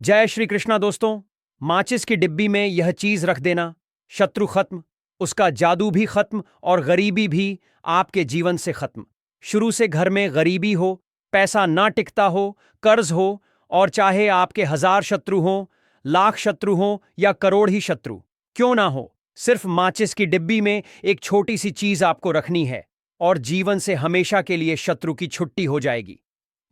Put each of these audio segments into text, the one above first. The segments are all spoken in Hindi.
जय श्री कृष्णा दोस्तों। माचिस की डिब्बी में यह चीज रख देना, शत्रु खत्म, उसका जादू भी खत्म और गरीबी भी आपके जीवन से खत्म। शुरू से घर में गरीबी हो, पैसा ना टिकता हो, कर्ज हो, और चाहे आपके 1000 शत्रु हों, लाख शत्रु हों या करोड़ ही शत्रु क्यों ना हो, सिर्फ माचिस की डिब्बी में एक छोटी सी चीज आपको रखनी है और जीवन से हमेशा के लिए शत्रु की छुट्टी हो जाएगी।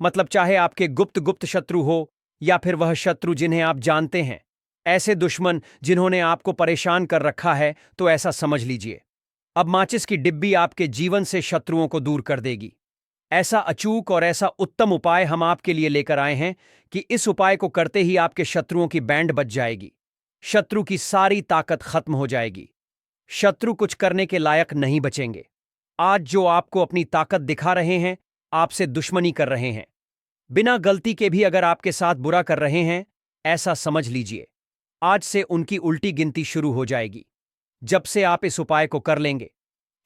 मतलब चाहे आपके गुप्त गुप्त शत्रु हो या फिर वह शत्रु जिन्हें आप जानते हैं, ऐसे दुश्मन जिन्होंने आपको परेशान कर रखा है, तो ऐसा समझ लीजिए अब माचिस की डिब्बी आपके जीवन से शत्रुओं को दूर कर देगी। ऐसा अचूक और ऐसा उत्तम उपाय हम आपके लिए लेकर आए हैं कि इस उपाय को करते ही आपके शत्रुओं की बैंड बज जाएगी, शत्रु की सारी ताकत खत्म हो जाएगी, शत्रु कुछ करने के लायक नहीं बचेंगे। आज जो आपको अपनी ताकत दिखा रहे हैं, आपसे दुश्मनी कर रहे हैं, बिना गलती के भी अगर आपके साथ बुरा कर रहे हैं, ऐसा समझ लीजिए आज से उनकी उल्टी गिनती शुरू हो जाएगी। जब से आप इस उपाय को कर लेंगे,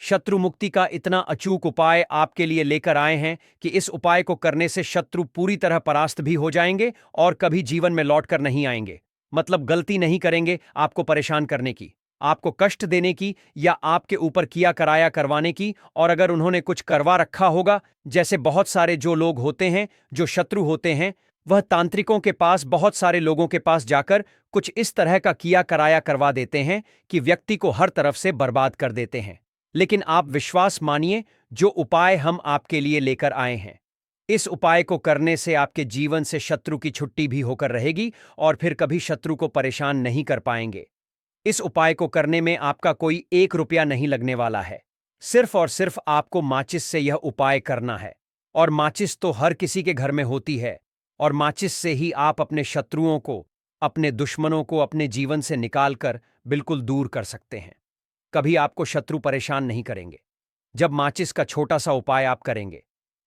शत्रु मुक्ति का इतना अचूक उपाय आपके लिए लेकर आए हैं कि इस उपाय को करने से शत्रु पूरी तरह परास्त भी हो जाएंगे और कभी जीवन में लौटकर नहीं आएंगे। मतलब गलती नहीं करेंगे आपको परेशान करने की, आपको कष्ट देने की या आपके ऊपर किया कराया करवाने की। और अगर उन्होंने कुछ करवा रखा होगा, जैसे बहुत सारे जो लोग होते हैं जो शत्रु होते हैं, वह तांत्रिकों के पास, बहुत सारे लोगों के पास जाकर कुछ इस तरह का किया कराया करवा देते हैं कि व्यक्ति को हर तरफ से बर्बाद कर देते हैं। लेकिन आप विश्वास मानिए, जो उपाय हम आपके लिए लेकर आए हैं, इस उपाय को करने से आपके जीवन से शत्रु की छुट्टी भी होकर रहेगी और फिर कभी शत्रु को परेशान नहीं कर पाएंगे। इस उपाय को करने में आपका कोई 1 रुपया नहीं लगने वाला है। सिर्फ और सिर्फ आपको माचिस से यह उपाय करना है। और माचिस तो हर किसी के घर में होती है, और माचिस से ही आप अपने शत्रुओं को, अपने दुश्मनों को अपने जीवन से निकालकर बिल्कुल दूर कर सकते हैं। कभी आपको शत्रु परेशान नहीं करेंगे जब माचिस का छोटा सा उपाय आप करेंगे।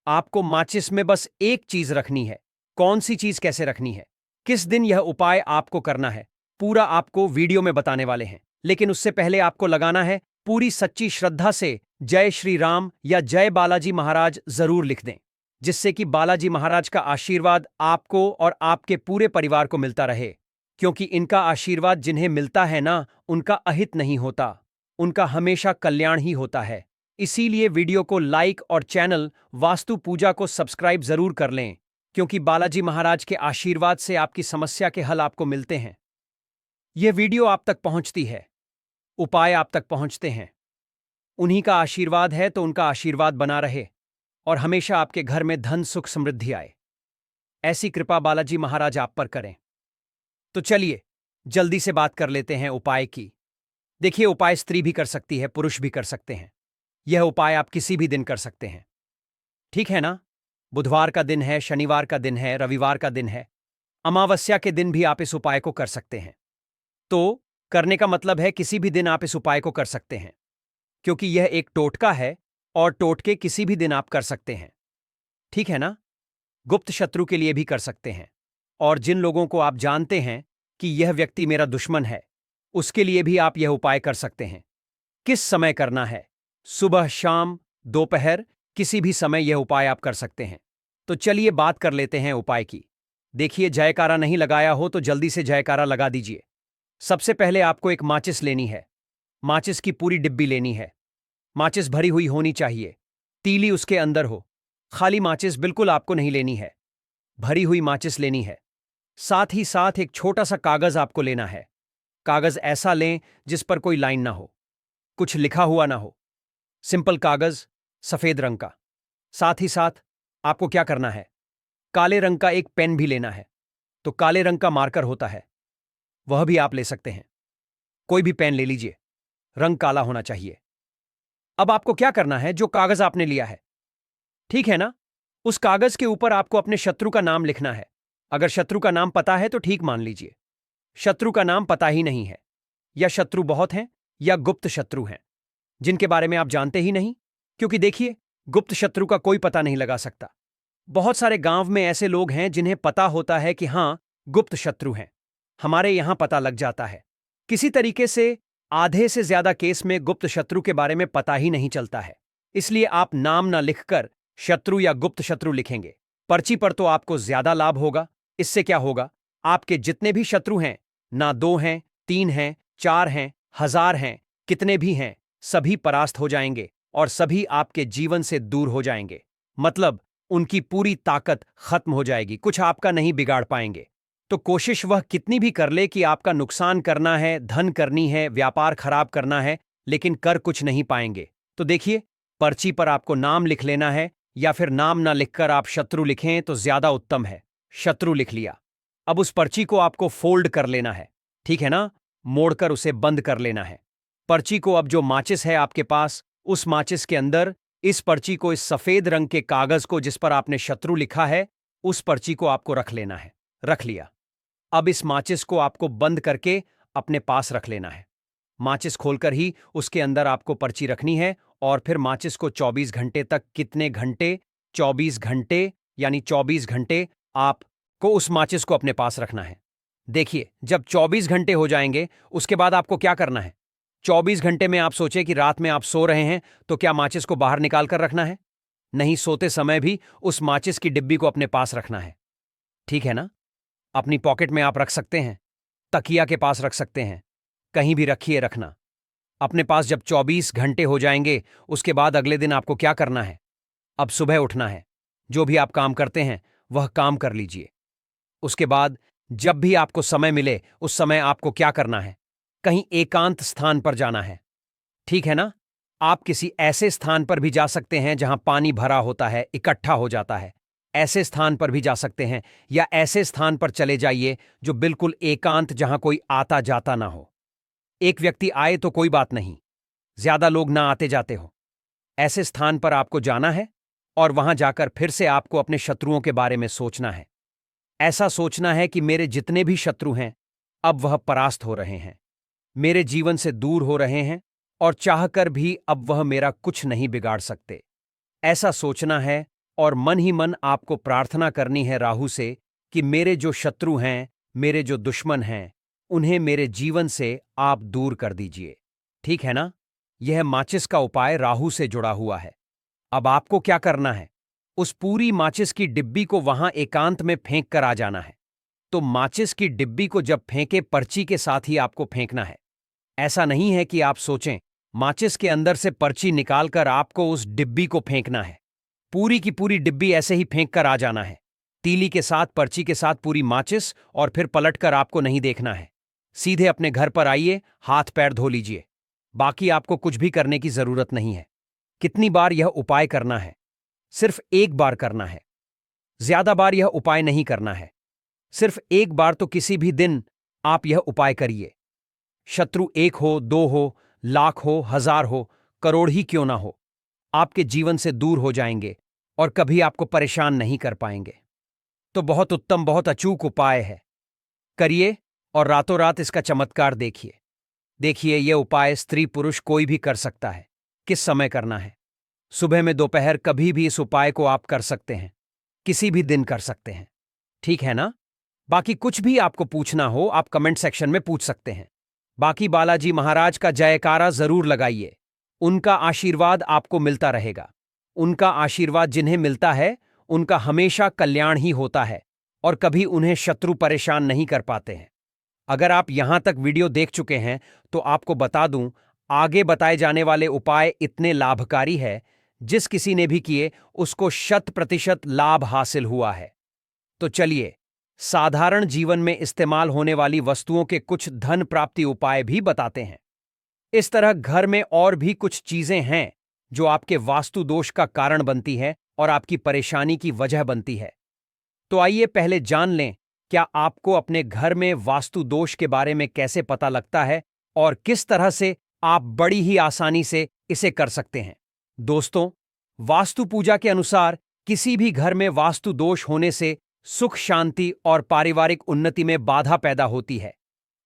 आपको माचिस में बस एक चीज रखनी है। कौन सी चीज कैसे रखनी है, किस दिन यह उपाय आपको करना है, पूरा आपको वीडियो में बताने वाले हैं। लेकिन उससे पहले आपको लगाना है पूरी सच्ची श्रद्धा से जय श्री राम या जय बालाजी महाराज जरूर लिख दें, जिससे कि बालाजी महाराज का आशीर्वाद आपको और आपके पूरे परिवार को मिलता रहे। क्योंकि इनका आशीर्वाद जिन्हें मिलता है ना, उनका अहित नहीं होता, उनका हमेशा कल्याण ही होता है। इसीलिए वीडियो को लाइक और चैनल वास्तु पूजा को सब्सक्राइब जरूर कर लें, क्योंकि बालाजी महाराज के आशीर्वाद से आपकी समस्या के हल आपको मिलते हैं। यह वीडियो आप तक पहुंचती है, उपाय आप तक पहुंचते हैं, उन्हीं का आशीर्वाद है, तो उनका आशीर्वाद बना रहे और हमेशा आपके घर में धन सुख समृद्धि आए। ऐसी कृपा बालाजी महाराज आप पर करें। तो चलिए जल्दी से बात कर लेते हैं उपाय की। देखिए, उपाय स्त्री भी कर सकती है, पुरुष भी कर सकते हैं। यह उपाय आप किसी भी दिन कर सकते हैं, ठीक है ना? बुधवार का दिन है, शनिवार का दिन है, रविवार का दिन है, अमावस्या के दिन भी आप इस उपाय को कर सकते हैं। तो करने का मतलब है किसी भी दिन आप इस उपाय को कर सकते हैं, क्योंकि यह एक टोटका है और टोटके किसी भी दिन आप कर सकते हैं, ठीक है ना? गुप्त शत्रु के लिए भी कर सकते हैं, और जिन लोगों को आप जानते हैं कि यह व्यक्ति मेरा दुश्मन है, उसके लिए भी आप यह उपाय कर सकते हैं। किस समय करना है? सुबह, शाम, दोपहर, किसी भी समय यह उपाय आप कर सकते हैं। तो चलिए बात कर लेते हैं उपाय की। देखिए, जयकारा नहीं लगाया हो तो जल्दी से जयकारा लगा दीजिए। सबसे पहले आपको एक माचिस लेनी है। माचिस की पूरी डिब्बी लेनी है। माचिस भरी हुई होनी चाहिए, तीली उसके अंदर हो। खाली माचिस बिल्कुल आपको नहीं लेनी है, भरी हुई माचिस लेनी है। साथ ही साथ एक छोटा सा कागज आपको लेना है। कागज ऐसा लें जिस पर कोई लाइन ना हो, कुछ लिखा हुआ ना हो, सिंपल कागज, सफेद रंग का। साथ ही साथ आपको क्या करना है, काले रंग का एक पेन भी लेना है। तो काले रंग का मार्कर होता है, वह भी आप ले सकते हैं। कोई भी पेन ले लीजिए, रंग काला होना चाहिए। अब आपको क्या करना है, जो कागज आपने लिया है, ठीक है ना, उस कागज के ऊपर आपको अपने शत्रु का नाम लिखना है। अगर शत्रु का नाम पता है तो ठीक मान लीजिए, शत्रु का नाम पता ही नहीं है, या शत्रु बहुत हैं, या गुप्त शत्रु हैं जिनके बारे में आप जानते ही नहीं। क्योंकि देखिए, गुप्त शत्रु का कोई पता नहीं लगा सकता। बहुत सारे गांव में ऐसे लोग हैं जिन्हें पता होता है कि हां, गुप्त शत्रु हैं, हमारे यहां पता लग जाता है। किसी तरीके से आधे से ज्यादा केस में गुप्त शत्रु के बारे में पता ही नहीं चलता है। इसलिए आप नाम ना लिखकर शत्रु या गुप्त शत्रु लिखेंगे। पर्ची पर तो आपको ज्यादा लाभ होगा। इससे क्या होगा, आपके जितने भी शत्रु हैं, ना 2 हैं, 3 हैं, 4 हैं, 1000 हैं, कितने भी हैं, सभी परास्त हो जाएंगे और सभी आपके जीवन से दूर हो जाएंगे। मतलब उनकी पूरी ताकत खत्म हो जाएगी, कुछ आपका नहीं बिगाड़ पाएंगे। तो कोशिश वह कितनी भी कर ले कि आपका नुकसान करना है, धन करनी है, व्यापार खराब करना है, लेकिन कर कुछ नहीं पाएंगे। तो देखिए, पर्ची पर आपको नाम लिख लेना है, या फिर नाम ना लिखकर आप शत्रु लिखें तो ज्यादा उत्तम है। शत्रु लिख लिया। अब उस पर्ची को आपको फोल्ड कर लेना है, ठीक है ना? मोड़कर उसे बंद कर लेना है। पर्ची को अब जो माचिस है आपके पास, उस माचिस के अंदर इस पर्ची को, इस सफेद रंग के कागज को जिस पर आपने शत्रु लिखा है, उस पर्ची को आपको रख लेना है। रख लिया। अब इस माचिस को आपको बंद करके अपने पास रख लेना है। माचिस खोलकर ही उसके अंदर आपको पर्ची रखनी है और फिर माचिस को 24 घंटे तक, कितने घंटे? 24 घंटे, यानी 24 घंटे आपको उस माचिस को अपने पास रखना है। देखिए, जब 24 घंटे हो जाएंगे, उसके बाद आपको क्या करना है? 24 घंटे में आप सोचे कि रात में आप सो रहे हैं, तो क्या माचिस को बाहर निकाल कर रखना है? नहीं, सोते समय भी उस माचिस की डिब्बी को अपने पास रखना है। ठीक है ना? अपनी पॉकेट में आप रख सकते हैं, तकिया के पास रख सकते हैं, कहीं भी रखिए रखना। अपने पास जब 24 घंटे हो जाएंगे, उसके बाद अगले दिन आपको क्या करना है? अब सुबह उठना है। जो भी आप काम करते हैं, वह काम कर लीजिए। उसके बाद जब भी आपको समय मिले, उस समय आपको क्या करना है? कहीं एकांत स्थान पर जाना है। ठीक है ना? आप किसी ऐसे स्थान पर भी जा सकते हैं जहां पानी भरा होता है, इकट्ठा हो जाता है। ऐसे स्थान पर भी जा सकते हैं, या ऐसे स्थान पर चले जाइए जो बिल्कुल एकांत, जहां कोई आता जाता ना हो। एक व्यक्ति आए तो कोई बात नहीं, ज्यादा लोग ना आते जाते हो। ऐसे स्थान पर आपको जाना है और वहां जाकर फिर से आपको अपने शत्रुओं के बारे में सोचना है। ऐसा सोचना है कि मेरे जितने भी शत्रु हैं, अब वह परास्त हो रहे हैं, मेरे जीवन से दूर हो रहे हैं, और चाहकर भी अब वह मेरा कुछ नहीं बिगाड़ सकते। ऐसा सोचना है और मन ही मन आपको प्रार्थना करनी है राहु से कि मेरे जो शत्रु हैं, मेरे जो दुश्मन हैं, उन्हें मेरे जीवन से आप दूर कर दीजिए। ठीक है ना? यह माचिस का उपाय राहु से जुड़ा हुआ है। अब आपको क्या करना है? उस पूरी माचिस की डिब्बी को वहां एकांत में फेंक कर आ जाना है। तो माचिस की डिब्बी को जब फेंके, पर्ची के साथ ही आपको फेंकना है। ऐसा नहीं है कि आप सोचें, माचिस के अंदर से पर्ची निकालकर आपको उस डिब्बी को फेंकना है। पूरी की पूरी डिब्बी ऐसे ही फेंक कर आ जाना है, तीली के साथ, पर्ची के साथ पूरी माचिस, और फिर पलटकर आपको नहीं देखना है। सीधे अपने घर पर आइए, हाथ पैर धो लीजिए। बाकी आपको कुछ भी करने की जरूरत नहीं है। कितनी बार यह उपाय करना है? सिर्फ एक बार करना है। ज्यादा बार यह उपाय नहीं करना है। सिर्फ एक बार तो किसी भी दिन आप यह उपाय करिए। शत्रु 1 हो, 2 हो, लाख हो, 1000 हो, करोड़ ही क्यों ना हो, आपके जीवन से दूर हो जाएंगे और कभी आपको परेशान नहीं कर पाएंगे। तो बहुत उत्तम, बहुत अचूक उपाय है। करिए और रातों रात इसका चमत्कार देखिए। देखिए, यह उपाय स्त्री पुरुष कोई भी कर सकता है। किस समय करना है? सुबह में, दोपहर, कभी भी इस उपाय को आप कर सकते हैं। किसी भी दिन कर सकते हैं। ठीक है ना? बाकी कुछ भी आपको पूछना हो, आप कमेंट सेक्शन में पूछ सकते हैं। बाकी बालाजी महाराज का जयकारा जरूर लगाइए। उनका आशीर्वाद आपको मिलता रहेगा। उनका आशीर्वाद जिन्हें मिलता है, उनका हमेशा कल्याण ही होता है और कभी उन्हें शत्रु परेशान नहीं कर पाते हैं। अगर आप यहां तक वीडियो देख चुके हैं, तो आपको बता दूं, आगे बताए जाने वाले उपाय इतने लाभकारी है, जिस किसी ने भी किए उसको 100% लाभ हासिल हुआ है। तो चलिए, साधारण जीवन में इस्तेमाल होने वाली वस्तुओं के कुछ धन प्राप्ति उपाय भी बताते हैं। इस तरह घर में और भी कुछ चीजें हैं जो आपके वास्तु दोष का कारण बनती है और आपकी परेशानी की वजह बनती है। तो आइए पहले जान लें, क्या आपको अपने घर में वास्तु दोष के बारे में कैसे पता लगता है और किस तरह से आप बड़ी ही आसानी से इसे कर सकते हैं। दोस्तों, वास्तु पूजा के अनुसार किसी भी घर में वास्तु दोष होने से सुख, शांति और पारिवारिक उन्नति में बाधा पैदा होती है।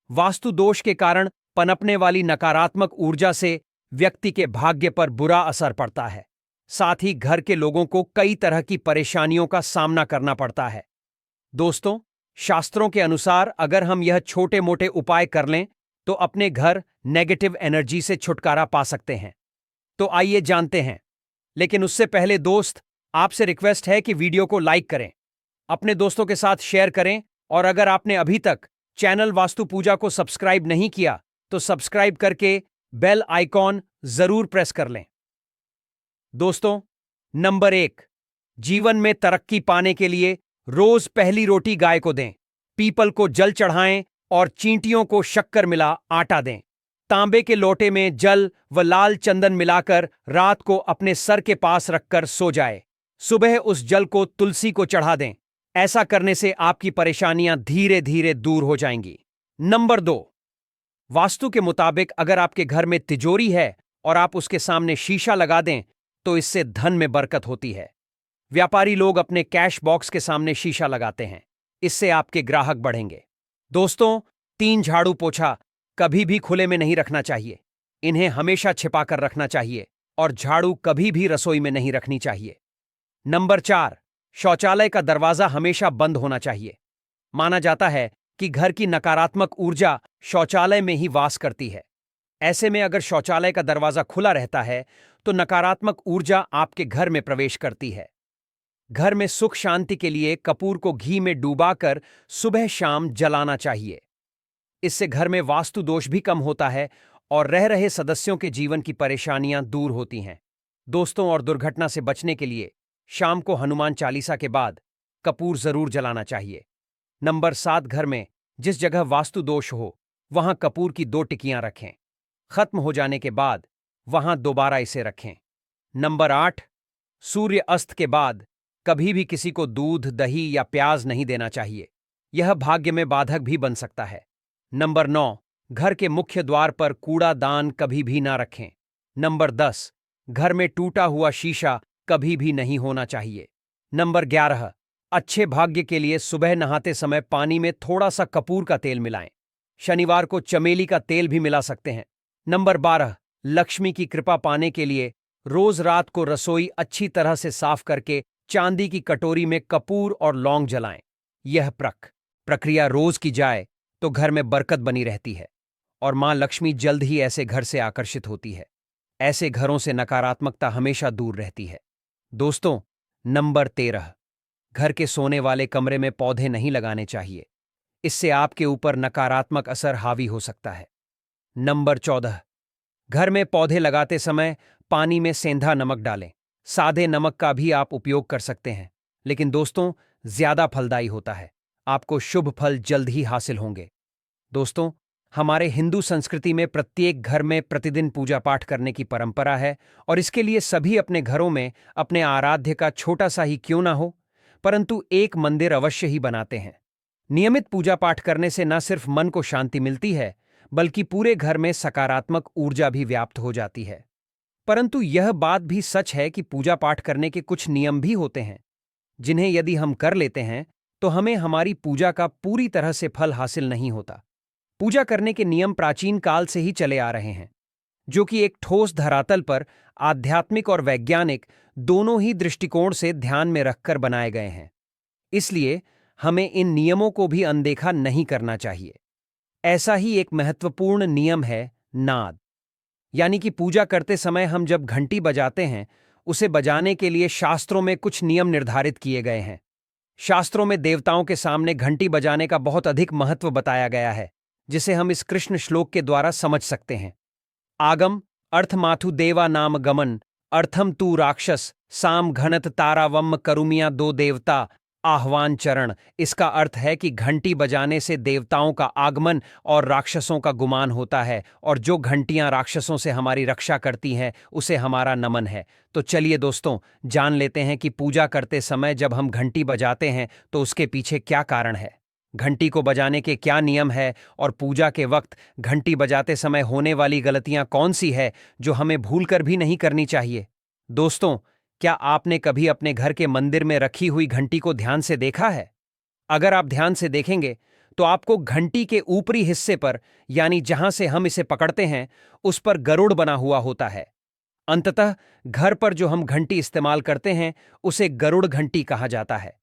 वास्तु दोष के कारण पनपने वाली नकारात्मक ऊर्जा से व्यक्ति के भाग्य पर बुरा असर पड़ता है। साथ ही घर के लोगों को कई तरह की परेशानियों का सामना करना पड़ता है। दोस्तों, शास्त्रों के अनुसार अगर हम यह छोटे मोटे उपाय कर लें, तो अपने घर नेगेटिव एनर्जी से छुटकारा पा सकते हैं। तो आइए जानते हैं। लेकिन उससे पहले दोस्त, आपसे रिक्वेस्ट है कि वीडियो को लाइक करें, अपने दोस्तों के साथ शेयर करें और अगर आपने अभी तक चैनल वास्तु पूजा को सब्सक्राइब नहीं किया तो सब्सक्राइब करके बेल आइकॉन जरूर प्रेस कर लें। दोस्तों, नंबर 1, जीवन में तरक्की पाने के लिए रोज पहली रोटी गाय को दें, पीपल को जल चढ़ाएं और चींटियों को शक्कर मिला आटा दें। तांबे के लोटे में जल व लाल चंदन मिलाकर रात को अपने सर के पास रखकर सो जाए। सुबह उस जल को तुलसी को चढ़ा दें। ऐसा करने से आपकी परेशानियां धीरे धीरे दूर हो जाएंगी। नंबर 2, वास्तु के मुताबिक अगर आपके घर में तिजोरी है और आप उसके सामने शीशा लगा दें तो इससे धन में बरकत होती है। व्यापारी लोग अपने कैश बॉक्स के सामने शीशा लगाते हैं, इससे आपके ग्राहक बढ़ेंगे। दोस्तों, 3 झाड़ू पोछा कभी भी खुले में नहीं रखना चाहिए। इन्हें हमेशा छिपाकर रखना चाहिए और झाड़ू कभी भी रसोई में नहीं रखनी चाहिए। नंबर 4, शौचालय का दरवाजा हमेशा बंद होना चाहिए। माना जाता है कि घर की नकारात्मक ऊर्जा शौचालय में ही वास करती है। ऐसे में अगर शौचालय का दरवाजा खुला रहता है तो नकारात्मक ऊर्जा आपके घर में प्रवेश करती है। घर में सुख शांति के लिए कपूर को घी में डूबाकर सुबह शाम जलाना चाहिए। इससे घर में वास्तु दोष भी कम होता है और रह रहे सदस्यों के जीवन की परेशानियां दूर होती हैं। दोस्तों, और दुर्घटना से बचने के लिए शाम को हनुमान चालीसा के बाद कपूर जरूर जलाना चाहिए। नंबर 7, घर में जिस जगह वास्तु दोष हो वहां कपूर की 2 टिकियां रखें। खत्म हो जाने के बाद वहां दोबारा इसे रखें। नंबर 8, सूर्य अस्त के बाद कभी भी किसी को दूध, दही या प्याज नहीं देना चाहिए। यह भाग्य में बाधक भी बन सकता है। नंबर 9, घर के मुख्य द्वार पर कूड़ादान कभी भी ना रखें। नंबर 10, घर में टूटा हुआ शीशा कभी भी नहीं होना चाहिए। नंबर 11, अच्छे भाग्य के लिए सुबह नहाते समय पानी में थोड़ा सा कपूर का तेल मिलाएं। शनिवार को चमेली का तेल भी मिला सकते हैं। नंबर 12, लक्ष्मी की कृपा पाने के लिए रोज रात को रसोई अच्छी तरह से साफ करके चांदी की कटोरी में कपूर और लौंग जलाएं। यह प्रक्रिया रोज की जाए तो घर में बरकत बनी रहती है और मां लक्ष्मी जल्द ही ऐसे घर से आकर्षित होती है। ऐसे घरों से नकारात्मकता हमेशा दूर रहती है। दोस्तों, नंबर 13, घर के सोने वाले कमरे में पौधे नहीं लगाने चाहिए। इससे आपके ऊपर नकारात्मक असर हावी हो सकता है। नंबर 14, घर में पौधे लगाते समय पानी में सेंधा नमक डालें। सादे नमक का भी आप उपयोग कर सकते हैं, लेकिन दोस्तों ज्यादा फलदायी होता है। आपको शुभ फल जल्द ही हासिल होंगे। दोस्तों, हमारे हिंदू संस्कृति में प्रत्येक घर में प्रतिदिन पूजा पाठ करने की परंपरा है और इसके लिए सभी अपने घरों में अपने आराध्य का छोटा सा ही क्यों ना हो, परंतु एक मंदिर अवश्य ही बनाते हैं। नियमित पूजा पाठ करने से न सिर्फ मन को शांति मिलती है बल्कि पूरे घर में सकारात्मक ऊर्जा भी व्याप्त हो जाती है। परंतु यह बात भी सच है कि पूजा पाठ करने के कुछ नियम भी होते हैं, जिन्हें यदि हम कर लेते हैं तो हमें हमारी पूजा का पूरी तरह से फल हासिल नहीं होता। पूजा करने के नियम प्राचीन काल से ही चले आ रहे हैं, जो कि एक ठोस धरातल पर आध्यात्मिक और वैज्ञानिक दोनों ही दृष्टिकोण से ध्यान में रखकर बनाए गए हैं। इसलिए हमें इन नियमों को भी अनदेखा नहीं करना चाहिए। ऐसा ही एक महत्वपूर्ण नियम है नाद, यानी कि पूजा करते समय हम जब घंटी बजाते हैं उसे बजाने के लिए शास्त्रों में कुछ नियम निर्धारित किए गए हैं। शास्त्रों में देवताओं के सामने घंटी बजाने का बहुत अधिक महत्व बताया गया है, जिसे हम इस कृष्ण श्लोक के द्वारा समझ सकते हैं। आगम अर्थमाथु देवा नाम गमन अर्थम तू राक्षस साम घनत तारावम करुमिया दो देवता आह्वान चरण। इसका अर्थ है कि घंटी बजाने से देवताओं का आगमन और राक्षसों का गुमान होता है, और जो घंटियां राक्षसों से हमारी रक्षा करती हैं उसे हमारा नमन है। तो चलिए दोस्तों, जान लेते हैं कि पूजा करते समय जब हम घंटी बजाते हैं तो उसके पीछे क्या कारण है, घंटी को बजाने के क्या नियम है और पूजा के वक्त घंटी बजाते समय होने वाली गलतियां कौन सी है जो हमें भूलकर भी नहीं करनी चाहिए। दोस्तों, क्या आपने कभी अपने घर के मंदिर में रखी हुई घंटी को ध्यान से देखा है? अगर आप ध्यान से देखेंगे तो आपको घंटी के ऊपरी हिस्से पर, यानी जहां से हम इसे पकड़ते हैं, उस पर गरुड़ बना हुआ होता है। अंततः घर पर जो हम घंटी इस्तेमाल करते हैं उसे गरुड़ घंटी कहा जाता है।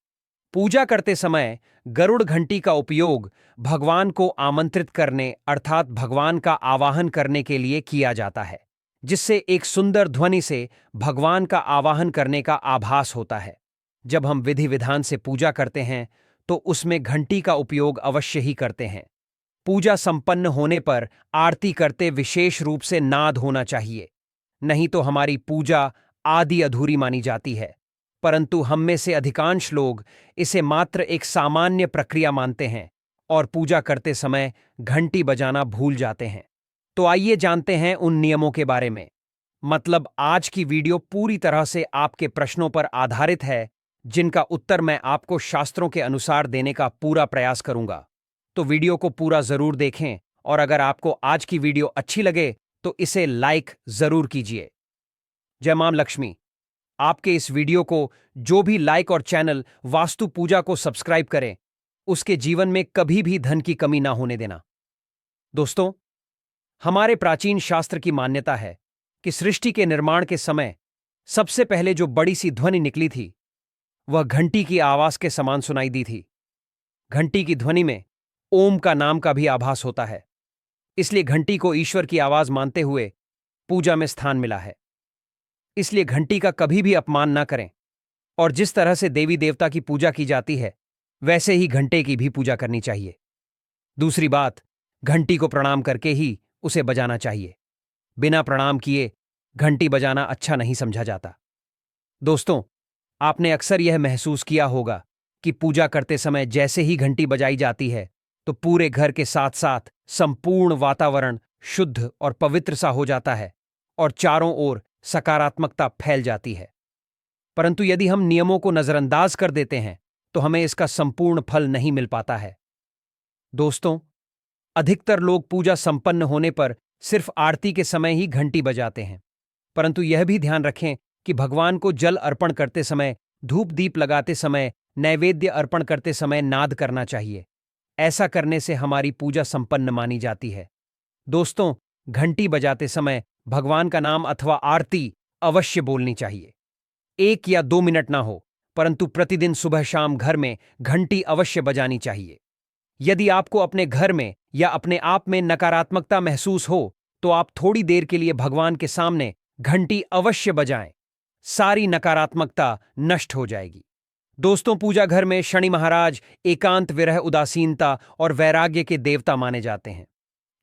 पूजा करते समय गरुड़ घंटी का उपयोग भगवान को आमंत्रित करने अर्थात भगवान का आवाहन करने के लिए किया जाता है, जिससे एक सुंदर ध्वनि से भगवान का आवाहन करने का आभास होता है। जब हम विधि विधान से पूजा करते हैं तो उसमें घंटी का उपयोग अवश्य ही करते हैं। पूजा संपन्न होने पर आरती करते विशेष रूप से नाद होना चाहिए, नहीं तो हमारी पूजा आधी अधूरी मानी जाती है। परंतु हम में से अधिकांश लोग इसे मात्र एक सामान्य प्रक्रिया मानते हैं और पूजा करते समय घंटी बजाना भूल जाते हैं। तो आइए जानते हैं उन नियमों के बारे में। मतलब आज की वीडियो पूरी तरह से आपके प्रश्नों पर आधारित है, जिनका उत्तर मैं आपको शास्त्रों के अनुसार देने का पूरा प्रयास करूंगा। तो वीडियो को पूरा जरूर देखें और अगर आपको आज की वीडियो अच्छी लगे तो इसे लाइक जरूर कीजिए। जय मां लक्ष्मी। आपके इस वीडियो को जो भी लाइक और चैनल वास्तु पूजा को सब्सक्राइब करें, उसके जीवन में कभी भी धन की कमी ना होने देना। दोस्तों, हमारे प्राचीन शास्त्र की मान्यता है कि सृष्टि के निर्माण के समय सबसे पहले जो बड़ी सी ध्वनि निकली थी वह घंटी की आवाज के समान सुनाई दी थी। घंटी की ध्वनि में ओम का नाम का भी आभास होता है, इसलिए घंटी को ईश्वर की आवाज मानते हुए पूजा में स्थान मिला है। इसलिए घंटी का कभी भी अपमान ना करें और जिस तरह से देवी देवता की पूजा की जाती है वैसे ही घंटे की भी पूजा करनी चाहिए। दूसरी बात, घंटी को प्रणाम करके ही उसे बजाना चाहिए। बिना प्रणाम किए घंटी बजाना अच्छा नहीं समझा जाता। दोस्तों, आपने अक्सर यह महसूस किया होगा कि पूजा करते समय जैसे ही घंटी बजाई जाती है तो पूरे घर के साथ साथ संपूर्ण वातावरण शुद्ध और पवित्र सा हो जाता है और चारों ओर सकारात्मकता फैल जाती है। परंतु यदि हम नियमों को नजरअंदाज कर देते हैं तो हमें इसका संपूर्ण फल नहीं मिल पाता है। दोस्तों, अधिकतर लोग पूजा संपन्न होने पर सिर्फ आरती के समय ही घंटी बजाते हैं, परंतु यह भी ध्यान रखें कि भगवान को जल अर्पण करते समय, धूप दीप लगाते समय, नैवेद्य अर्पण करते समय नाद करना चाहिए। ऐसा करने से हमारी पूजा संपन्न मानी जाती है। दोस्तों, घंटी बजाते समय भगवान का नाम अथवा आरती अवश्य बोलनी चाहिए। 1 या 2 मिनट ना हो, परंतु प्रतिदिन सुबह शाम घर में घंटी अवश्य बजानी चाहिए। यदि आपको अपने घर में या अपने आप में नकारात्मकता महसूस हो तो आप थोड़ी देर के लिए भगवान के सामने घंटी अवश्य बजाएं। सारी नकारात्मकता नष्ट हो जाएगी। दोस्तों, पूजा घर में शनि महाराज एकांत, विरह, उदासीनता और वैराग्य के देवता माने जाते हैं,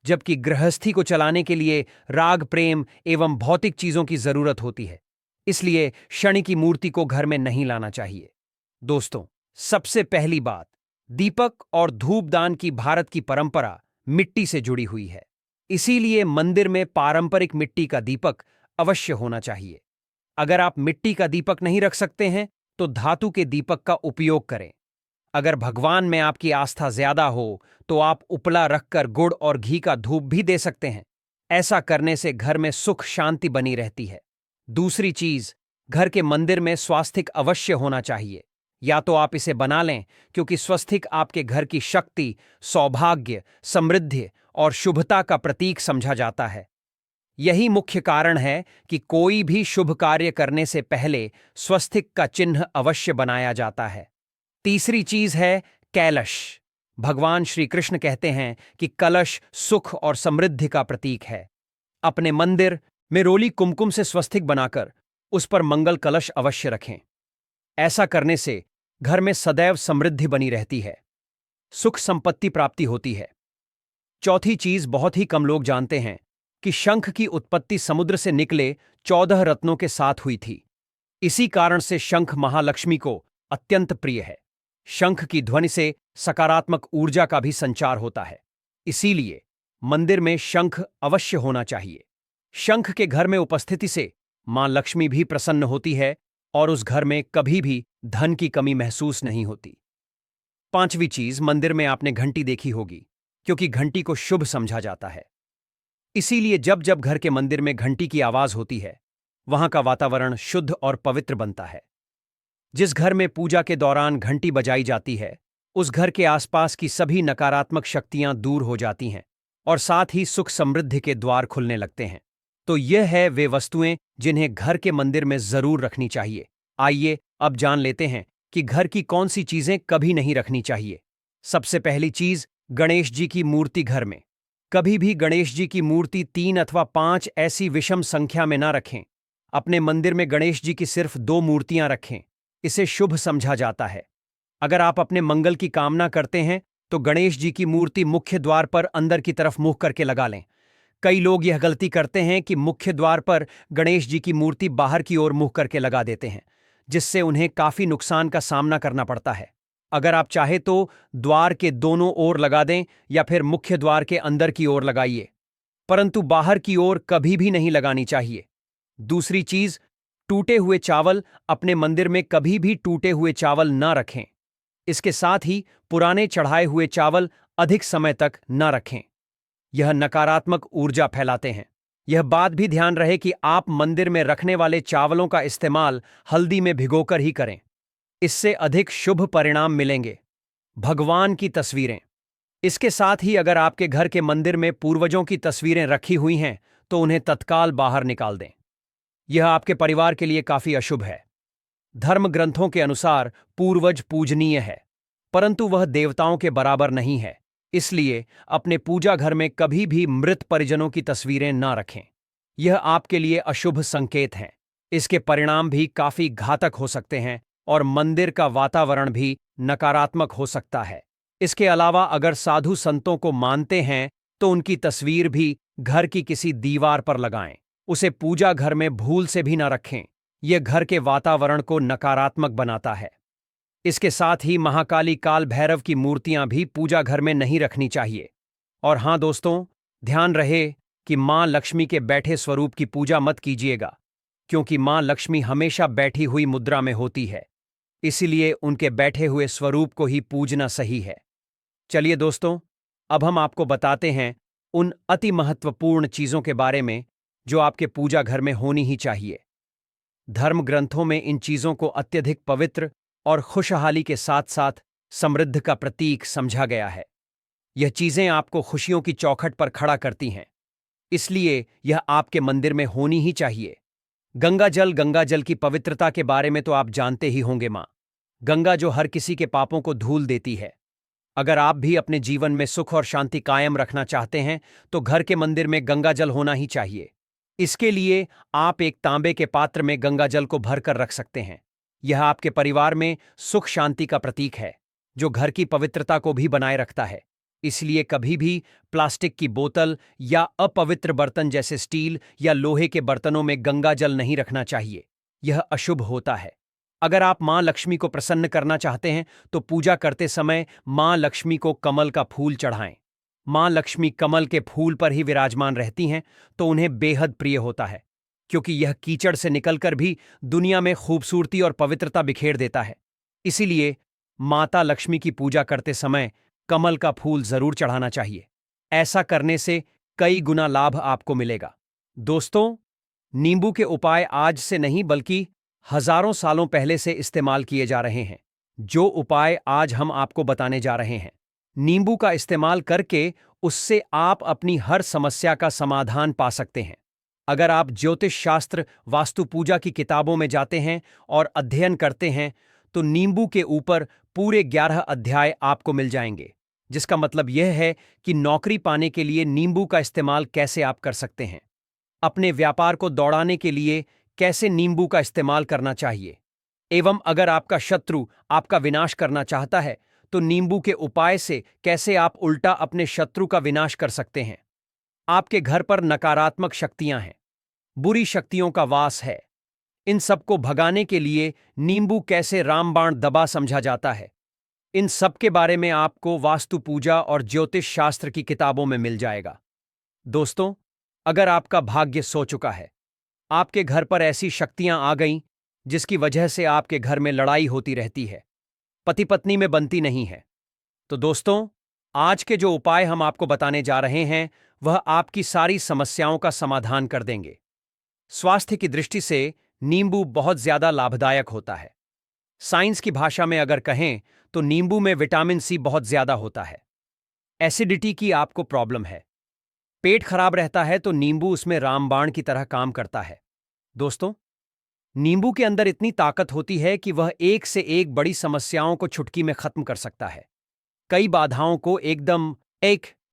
जबकि गृहस्थी को चलाने के लिए राग, प्रेम एवं भौतिक चीजों की जरूरत होती है। इसलिए शनि की मूर्ति को घर में नहीं लाना चाहिए। दोस्तों, सबसे पहली बात, दीपक और धूपदान की भारत की परंपरा मिट्टी से जुड़ी हुई है। इसीलिए मंदिर में पारंपरिक मिट्टी का दीपक अवश्य होना चाहिए। अगर आप मिट्टी का दीपक नहीं रख सकते हैं तो धातु के दीपक का उपयोग करें। अगर भगवान में आपकी आस्था ज्यादा हो तो आप उपला रखकर गुड़ और घी का धूप भी दे सकते हैं। ऐसा करने से घर में सुख शांति बनी रहती है। दूसरी चीज, घर के मंदिर में स्वास्तिक अवश्य होना चाहिए। या तो आप इसे बना लें, क्योंकि स्वस्तिक आपके घर की शक्ति, सौभाग्य, समृद्धि और शुभता का प्रतीक समझा जाता है। यही मुख्य कारण है कि कोई भी शुभ कार्य करने से पहले स्वस्तिक का चिन्ह अवश्य बनाया जाता है। तीसरी चीज है कैलश। भगवान श्री कृष्ण कहते हैं कि कलश सुख और समृद्धि का प्रतीक है। अपने मंदिर में रोली कुमकुम से स्वस्तिक बनाकर उस पर मंगल कलश अवश्य रखें। ऐसा करने से घर में सदैव समृद्धि बनी रहती है, सुख संपत्ति प्राप्ति होती है। चौथी चीज बहुत ही कम लोग जानते हैं कि शंख की उत्पत्ति समुद्र से निकले 14 रत्नों के साथ हुई थी। इसी कारण से शंख महालक्ष्मी को अत्यंत प्रिय है। शंख की ध्वनि से सकारात्मक ऊर्जा का भी संचार होता है। इसीलिए मंदिर में शंख अवश्य होना चाहिए। शंख के घर में उपस्थिति से मां लक्ष्मी भी प्रसन्न होती है और उस घर में कभी भी धन की कमी महसूस नहीं होती। पांचवी चीज, मंदिर में आपने घंटी देखी होगी, क्योंकि घंटी को शुभ समझा जाता है। इसीलिए जब जब घर के मंदिर में घंटी की आवाज होती है वहां का वातावरण शुद्ध और पवित्र बनता है। जिस घर में पूजा के दौरान घंटी बजाई जाती है उस घर के आसपास की सभी नकारात्मक शक्तियां दूर हो जाती हैं और साथ ही सुख समृद्धि के द्वार खुलने लगते हैं। तो यह है वे वस्तुएं जिन्हें घर के मंदिर में जरूर रखनी चाहिए। आइए अब जान लेते हैं कि घर की कौन सी चीजें कभी नहीं रखनी चाहिए। सबसे पहली चीज, गणेश जी की मूर्ति घर में। कभी भी गणेश जी की मूर्ति 3 अथवा 5 ऐसी विषम संख्या में ना रखें। अपने मंदिर में गणेश जी की सिर्फ 2 मूर्तियां रखें। इसे शुभ समझा जाता है। अगर आप अपने मंगल की कामना करते हैं तो गणेश जी की मूर्ति मुख्य द्वार पर अंदर की तरफ मुंह करके लगा लें। कई लोग यह गलती करते हैं कि मुख्य द्वार पर गणेश जी की मूर्ति बाहर की ओर मुंह करके लगा देते हैं, जिससे उन्हें काफी नुकसान का सामना करना पड़ता है। अगर आप चाहे तो द्वार के दोनों ओर लगा दें या फिर मुख्य द्वार के अंदर की ओर लगाइए, परंतु बाहर की ओर कभी भी नहीं लगानी चाहिए। दूसरी चीज, टूटे हुए चावल अपने मंदिर में कभी भी टूटे हुए चावल न रखें। इसके साथ ही पुराने चढ़ाए हुए चावल अधिक समय तक न रखें। यह नकारात्मक ऊर्जा फैलाते हैं। यह बात भी ध्यान रहे कि आप मंदिर में रखने वाले चावलों का इस्तेमाल हल्दी में भिगोकर ही करें। इससे अधिक शुभ परिणाम मिलेंगे। भगवान की तस्वीरें। इसके साथ ही अगर आपके घर के मंदिर में पूर्वजों की तस्वीरें रखी हुई हैं तो उन्हें तत्काल बाहर निकाल दें। यह आपके परिवार के लिए काफी अशुभ है। धर्म ग्रंथों के अनुसार पूर्वज पूजनीय है, परंतु वह देवताओं के बराबर नहीं है। इसलिए अपने पूजा घर में कभी भी मृत परिजनों की तस्वीरें न रखें। यह आपके लिए अशुभ संकेत हैं। इसके परिणाम भी काफी घातक हो सकते हैं और मंदिर का वातावरण भी नकारात्मक हो सकता है। इसके अलावा अगर साधु संतों को मानते हैं तो उनकी तस्वीर भी घर की किसी दीवार पर लगाएं। उसे पूजा घर में भूल से भी न रखें। यह घर के वातावरण को नकारात्मक बनाता है। इसके साथ ही महाकाली काल भैरव की मूर्तियां भी पूजा घर में नहीं रखनी चाहिए। और हां दोस्तों, ध्यान रहे कि मां लक्ष्मी के बैठे स्वरूप की पूजा मत कीजिएगा, क्योंकि मां लक्ष्मी हमेशा बैठी हुई मुद्रा में होती है। इसीलिए उनके बैठे हुए स्वरूप को ही पूजना सही है। चलिए दोस्तों, अब हम आपको बताते हैं उन अति महत्वपूर्ण चीजों के बारे में जो आपके पूजा घर में होनी ही चाहिए। धर्म ग्रंथों में इन चीजों को अत्यधिक पवित्र और खुशहाली के साथ साथ समृद्धि का प्रतीक समझा गया है। यह चीजें आपको खुशियों की चौखट पर खड़ा करती हैं, इसलिए यह आपके मंदिर में होनी ही चाहिए। गंगा जल की पवित्रता के बारे में तो आप जानते ही होंगे। मां गंगा जो हर किसी के पापों को धुल देती है। अगर आप भी अपने जीवन में सुख और शांति कायम रखना चाहते हैं तो घर के मंदिर में गंगा जल होना ही चाहिए। इसके लिए आप एक तांबे के पात्र में गंगा जल को भरकर रख सकते हैं। यह आपके परिवार में सुख शांति का प्रतीक है, जो घर की पवित्रता को भी बनाए रखता है। इसलिए कभी भी प्लास्टिक की बोतल या अपवित्र बर्तन जैसे स्टील या लोहे के बर्तनों में गंगा जल नहीं रखना चाहिए। यह अशुभ होता है। अगर आप मां लक्ष्मी को प्रसन्न करना चाहते हैं तो पूजा करते समय मां लक्ष्मी को कमल का फूल चढ़ाएं। मां लक्ष्मी कमल के फूल पर ही विराजमान रहती हैं, तो उन्हें बेहद प्रिय होता है, क्योंकि यह कीचड़ से निकलकर भी दुनिया में खूबसूरती और पवित्रता बिखेर देता है। इसीलिए माता लक्ष्मी की पूजा करते समय कमल का फूल जरूर चढ़ाना चाहिए। ऐसा करने से कई गुना लाभ आपको मिलेगा। दोस्तों, नींबू के उपाय आज से नहीं बल्कि हजारों सालों पहले से इस्तेमाल किए जा रहे हैं। जो उपाय आज हम आपको बताने जा रहे हैं, नींबू का इस्तेमाल करके उससे आप अपनी हर समस्या का समाधान पा सकते हैं। अगर आप ज्योतिष शास्त्र, वास्तु पूजा की किताबों में जाते हैं और अध्ययन करते हैं तो नींबू के ऊपर पूरे 11 अध्याय आपको मिल जाएंगे, जिसका मतलब यह है कि नौकरी पाने के लिए नींबू का इस्तेमाल कैसे आप कर सकते हैं, अपने व्यापार को दौड़ाने के लिए कैसे नींबू का इस्तेमाल करना चाहिए, एवं अगर आपका शत्रु आपका विनाश करना चाहता है तो नींबू के उपाय से कैसे आप उल्टा अपने शत्रु का विनाश कर सकते हैं। आपके घर पर नकारात्मक शक्तियां हैं, बुरी शक्तियों का वास है, इन सबको भगाने के लिए नींबू कैसे रामबाण दबा समझा जाता है, इन सब के बारे में आपको वास्तु पूजा और ज्योतिष शास्त्र की किताबों में मिल जाएगा। दोस्तों, अगर आपका भाग्य सो चुका है, आपके घर पर ऐसी शक्तियां आ गईं जिसकी वजह से आपके घर में लड़ाई होती रहती है, पति पत्नी में बनती नहीं है, तो दोस्तों, आज के जो उपाय हम आपको बताने जा रहे हैं वह आपकी सारी समस्याओं का समाधान कर देंगे। स्वास्थ्य की दृष्टि से नींबू बहुत ज्यादा लाभदायक होता है। साइंस की भाषा में अगर कहें तो नींबू में विटामिन सी बहुत ज्यादा होता है। एसिडिटी की आपको प्रॉब्लम है, पेट खराब रहता है, तो नींबू उसमें रामबाण की तरह काम करता है। दोस्तों, नींबू के अंदर इतनी ताकत होती है कि वह एक से एक बड़ी समस्याओं को चुटकी में खत्म कर सकता है। कई बाधाओं को एकदम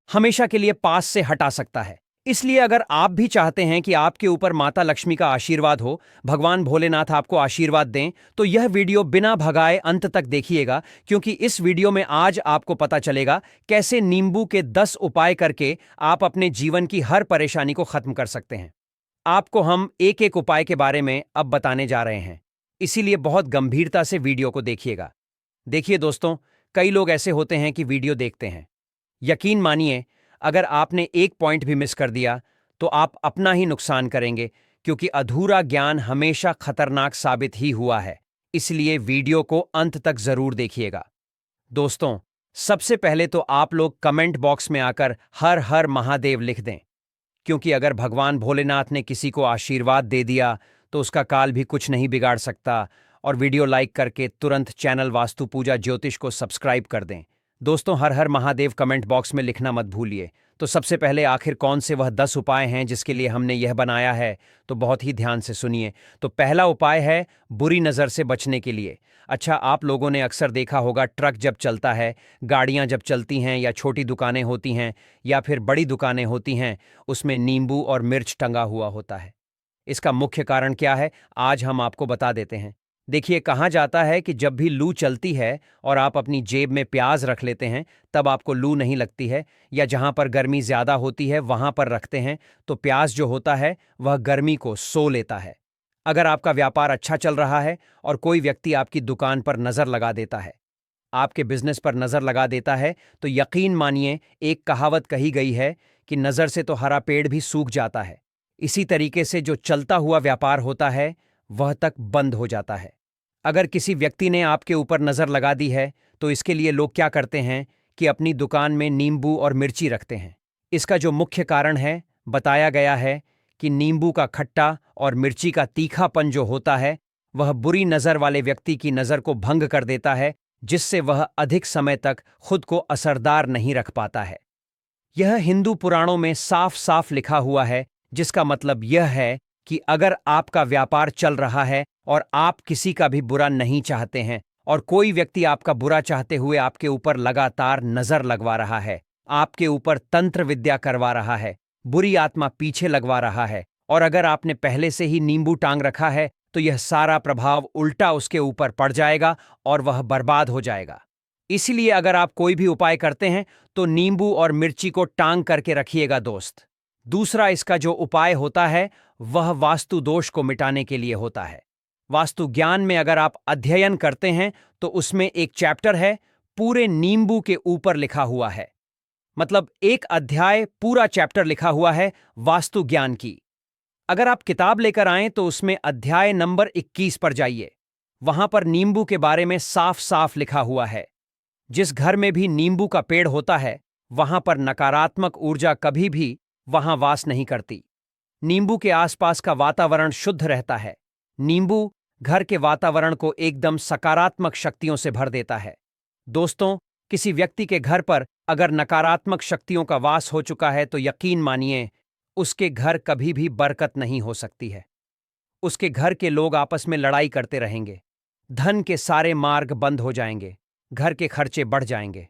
हमेशा के लिए पास से हटा सकता है। इसलिए अगर आप भी चाहते हैं कि आपके ऊपर माता लक्ष्मी का आशीर्वाद हो, भगवान भोलेनाथ आपको आशीर्वाद दें, तो यह वीडियो बिना भगाए अंत तक देखिएगा, क्योंकि इस वीडियो में आज आपको पता चलेगा कैसे नींबू के 10 उपाय करके आप अपने जीवन की हर परेशानी को खत्म कर सकते हैं। आपको हम एक एक उपाय के बारे में अब बताने जा रहे हैं, इसीलिए बहुत गंभीरता से वीडियो को देखिएगा। देखिए दोस्तों, कई लोग ऐसे होते हैं कि वीडियो देखते हैं, यकीन मानिए अगर आपने एक पॉइंट भी मिस कर दिया तो आप अपना ही नुकसान करेंगे, क्योंकि अधूरा ज्ञान हमेशा खतरनाक साबित ही हुआ है। इसलिए वीडियो को अंत तक जरूर देखिएगा। दोस्तों, सबसे पहले तो आप लोग कमेंट बॉक्स में आकर हर हर महादेव लिख दें, क्योंकि अगर भगवान भोलेनाथ ने किसी को आशीर्वाद दे दिया तो उसका काल भी कुछ नहीं बिगाड़ सकता। और वीडियो लाइक करके तुरंत चैनल वास्तु पूजा ज्योतिष को सब्सक्राइब कर दें। दोस्तों, हर हर महादेव कमेंट बॉक्स में लिखना मत भूलिए। तो सबसे पहले आखिर कौन से वह 10 उपाय हैं जिसके लिए हमने यह बनाया है, तो बहुत ही ध्यान से सुनिए। तो पहला उपाय है बुरी नज़र से बचने के लिए। अच्छा, आप लोगों ने अक्सर देखा होगा, ट्रक जब चलता है, गाड़ियां जब चलती हैं, या छोटी दुकानें होती हैं या फिर बड़ी दुकानें होती हैं, उसमें नींबू और मिर्च टंगा हुआ होता है। इसका मुख्य कारण क्या है, आज हम आपको बता देते हैं। देखिए, कहा जाता है कि जब भी लू चलती है और आप अपनी जेब में प्याज रख लेते हैं, तब आपको लू नहीं लगती है, या जहां पर गर्मी ज्यादा होती है वहां पर रखते हैं तो प्याज जो होता है वह गर्मी को सो लेता है। अगर आपका व्यापार अच्छा चल रहा है और कोई व्यक्ति आपकी दुकान पर नजर लगा देता है, आपके बिजनेस पर नजर लगा देता है, तो यकीन मानिए, एक कहावत कही गई है कि नजर से तो हरा पेड़ भी सूख जाता है। इसी तरीके से जो चलता हुआ व्यापार होता है वह तक बंद हो जाता है। अगर किसी व्यक्ति ने आपके ऊपर नजर लगा दी है तो इसके लिए लोग क्या करते हैं कि अपनी दुकान में नींबू और मिर्ची रखते हैं। इसका जो मुख्य कारण है, बताया गया है कि नींबू का खट्टा और मिर्ची का तीखापन जो होता है वह बुरी नजर वाले व्यक्ति की नजर को भंग कर देता है, जिससे वह अधिक समय तक खुद को असरदार नहीं रख पाता है। यह हिंदू पुराणों में साफ साफ लिखा हुआ है, जिसका मतलब यह है कि अगर आपका व्यापार चल रहा है और आप किसी का भी बुरा नहीं चाहते हैं, और कोई व्यक्ति आपका बुरा चाहते हुए आपके ऊपर लगातार नजर लगवा रहा है, आपके ऊपर तंत्र विद्या करवा रहा है, बुरी आत्मा पीछे लगवा रहा है, और अगर आपने पहले से ही नींबू टांग रखा है, तो यह सारा प्रभाव उल्टा उसके ऊपर पड़ जाएगा और वह बर्बाद हो जाएगा। इसलिए अगर आप कोई भी उपाय करते हैं तो नींबू और मिर्ची को टांग करके रखिएगा दोस्त। दूसरा इसका जो उपाय होता है वह वास्तु दोष को मिटाने के लिए होता है। वास्तु ज्ञान में अगर आप अध्ययन करते हैं तो उसमें एक चैप्टर है, पूरे नींबू के ऊपर लिखा हुआ है, मतलब एक अध्याय पूरा चैप्टर लिखा हुआ है वास्तु ज्ञान की। अगर आप किताब लेकर आएं तो उसमें अध्याय नंबर 21 पर जाइए। वहां पर नींबू के बारे में साफ साफ लिखा हुआ है। जिस घर में भी नींबू का पेड़ होता है वहां पर नकारात्मक ऊर्जा कभी भी वहां वास नहीं करती। नींबू के आसपास का वातावरण शुद्ध रहता है। नींबू घर के वातावरण को एकदम सकारात्मक शक्तियों से भर देता है। दोस्तों, किसी व्यक्ति के घर पर अगर नकारात्मक शक्तियों का वास हो चुका है तो यकीन मानिए, उसके घर कभी भी बरकत नहीं हो सकती है। उसके घर के लोग आपस में लड़ाई करते रहेंगे, धन के सारे मार्ग बंद हो जाएंगे, घर के खर्चे बढ़ जाएंगे,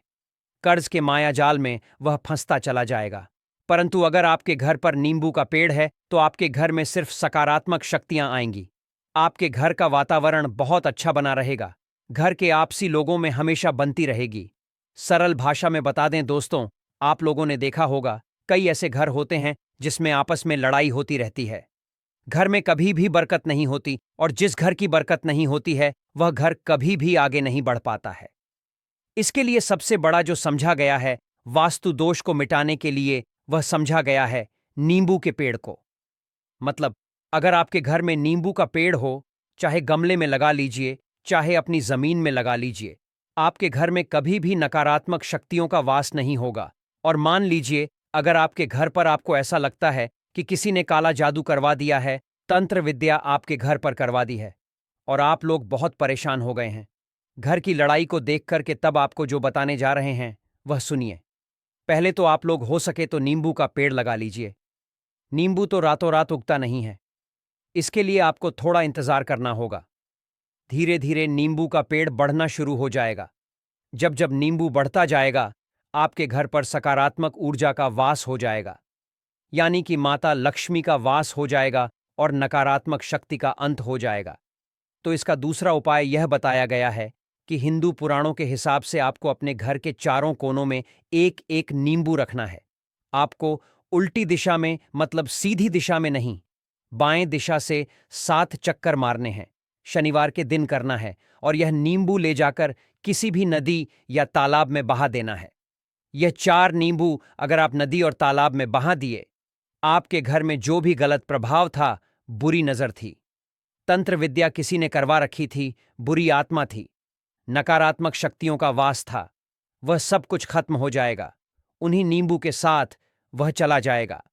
कर्ज के मायाजाल में वह फंसता चला जाएगा। परंतु अगर आपके घर पर नींबू का पेड़ है तो आपके घर में सिर्फ सकारात्मक शक्तियां आएंगी। आपके घर का वातावरण बहुत अच्छा बना रहेगा। घर के आपसी लोगों में हमेशा बनती रहेगी। सरल भाषा में बता दें दोस्तों, आप लोगों ने देखा होगा, कई ऐसे घर होते हैं जिसमें आपस में लड़ाई होती रहती है। घर में कभी भी बरकत नहीं होती, और जिस घर की बरकत नहीं होती है वह घर कभी भी आगे नहीं बढ़ पाता है। इसके लिए सबसे बड़ा जो समझा गया है वास्तु दोष को मिटाने के लिए, वह समझा गया है नींबू के पेड़ को। मतलब अगर आपके घर में नींबू का पेड़ हो, चाहे गमले में लगा लीजिए, चाहे अपनी जमीन में लगा लीजिए, आपके घर में कभी भी नकारात्मक शक्तियों का वास नहीं होगा। और मान लीजिए अगर आपके घर पर आपको ऐसा लगता है कि किसी ने काला जादू करवा दिया है, तंत्र विद्या आपके घर पर करवा दी है, और आप लोग बहुत परेशान हो गए हैं घर की लड़ाई को देख करके, तब आपको जो बताने जा रहे हैं वह सुनिए। पहले तो आप लोग हो सके तो नींबू का पेड़ लगा लीजिए। नींबू तो रातों रात उगता नहीं है, इसके लिए आपको थोड़ा इंतजार करना होगा। धीरे धीरे नींबू का पेड़ बढ़ना शुरू हो जाएगा। जब जब नींबू बढ़ता जाएगा, आपके घर पर सकारात्मक ऊर्जा का वास हो जाएगा। यानी कि माता लक्ष्मी का वास हो जाएगा और नकारात्मक शक्ति का अंत हो जाएगा। तो इसका दूसरा उपाय यह बताया गया है कि हिंदू पुराणों के हिसाब से आपको अपने घर के चारों कोनों में एक एक नींबू रखना है। आपको उल्टी दिशा में, मतलब सीधी दिशा में नहीं, बाएं दिशा से 7 चक्कर मारने हैं। शनिवार के दिन करना है और यह नींबू ले जाकर किसी भी नदी या तालाब में बहा देना है। यह 4 नींबू अगर आप नदी और तालाब में बहा दिए, आपके घर में जो भी गलत प्रभाव था, बुरी नजर थी, तंत्र विद्या किसी ने करवा रखी थी, बुरी आत्मा थी, नकारात्मक शक्तियों का वास था, वह सब कुछ खत्म हो जाएगा। उन्हीं नींबू के साथ वह चला जाएगा।